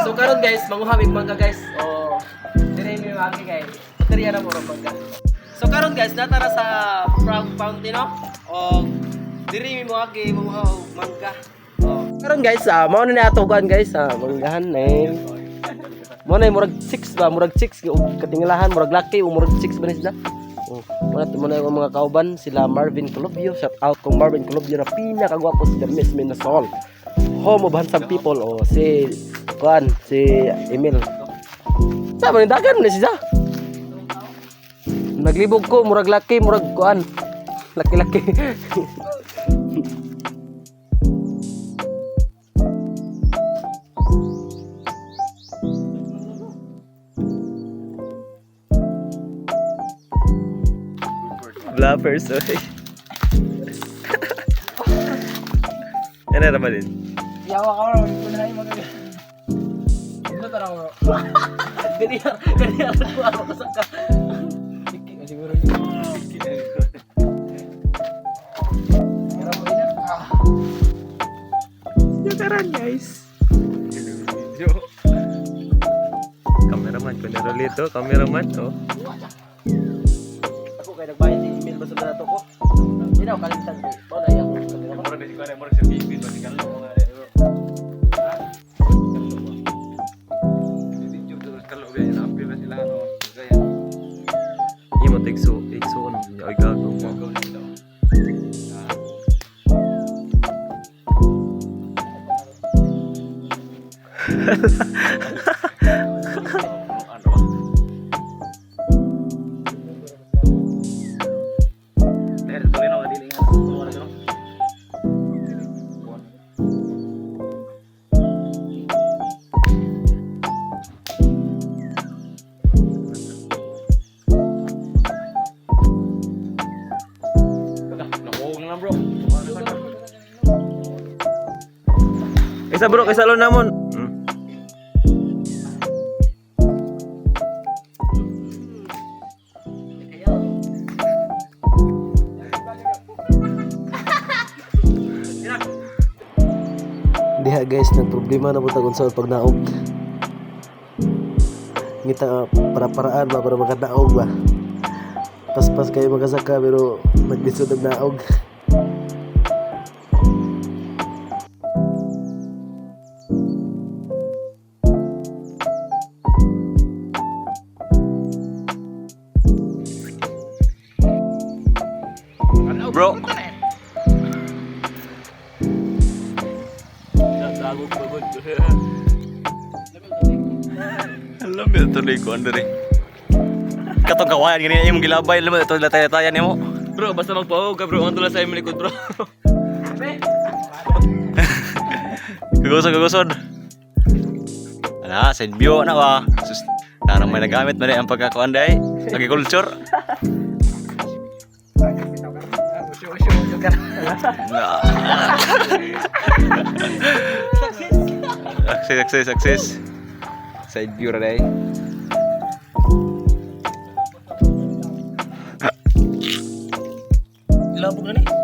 So karon guys, manguhamig mangga guys. O dire mi magi guys. Baterya na mo ra mangga. So karon guys, natara sa Frog Fountain no. O dire mi magi manguhaw mangga. O karon guys, mao na atugan guys, manggahan eh. Mo na murag 6 ba, murag 6 katingalahan, murag laki, murag 6 ba ni sila. Muna yung mga kauban, sila Marvin Colobio. Shout out kong Marvin Colobio na pinakagwapo si The Miss Minasol, home of handsome people. O si Kuan, si Emil. Sama ni dagan ni siya. Naglibog ko, murag laki, murag Kuan. Laki-laki. Blappers, oy. Ano naman din? Yawa ka bro, hindi ko na yung magagal. Ano tara bro? Ganyan ko ako kasaka. Siguro yun. Yukaran guys. Cameraman ko na rolito, cameraman to. Ako kay nagbayad si email basta na to ko. Hindi na ako kalimutan ko. Wala yan ko. Mura di ko ada mura sa bibit pati kan lo mga video terus kalau biaya nampil na sila no gaya. Iya mo tikso on ay gago mo. Isa bro, kay salon namon. Diha guys, nagproblema na buta kung saan pagnaog. Ngita para-paraan ba para makadaog ba. Pas-pas kayo makasaka pero naglisod ang naog. Bro. Alam mo tuloy ko andre. Katong kawayan gini imong gilabay alam mo ito latay-latayan nimo. Bro, basta magpahog ka bro, ang tulas sa imong likod bro. Kagusod. Ana, side view na ba? Sus, narang may nagamit man ang pagkakuan day. Agriculture. Success. Side view ra day. Labog na ni.